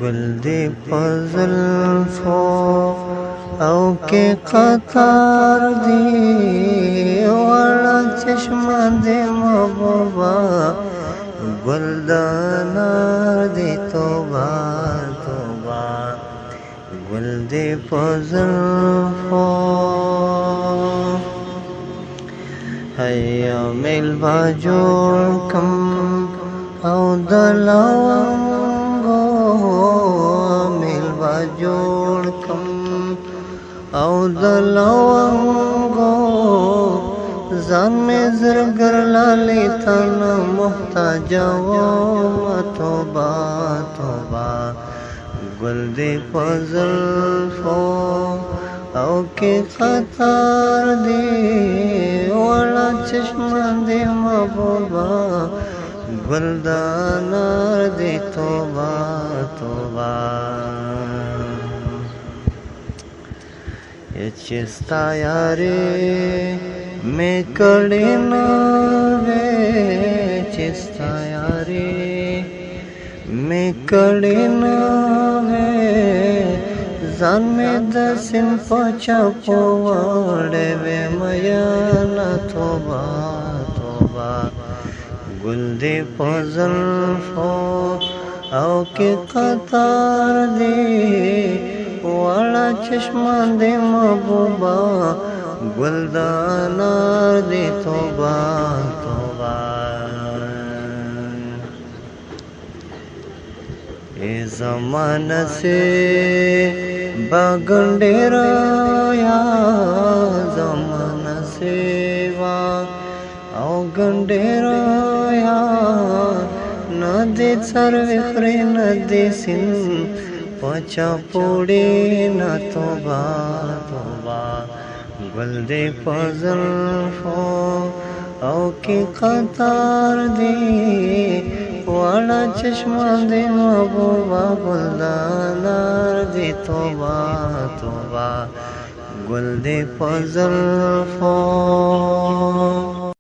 گل دی پزلفو او کې قطار دی وړه چشمه دی محبوبا گل دانار دی توبه توبه گل دی پزلفو هيا میل با جوړ کم او دلونګو میل با جوړ کم او دلونګو ځان مې زرګر لالي تن محتاج و توبه توبه گل دی پزلفو او کې قطار دی وړه چشمه دی محبوبا گل دانار دی توبه توبه چې ستا یاري مې کړې نه وې چې ستا یاري مې کړې نه وې ځان مې د سین په چاپو وړې وې میانا توبه توبه گل دی په زلفو او کې قطار دی وړه چشمه دی محبوبا گل دانار دی توبه توبه ای زمانه سے باگنډیر یا زمانه سے وا او ګنډیر یا ندی څروي خري ندی سین پچا پوڑی نا توبه توبه گل دی پزلفو او کی قطار دی وړه چشمه دی محبوبا گل دانار دی توبه توبه گل دی پزلفو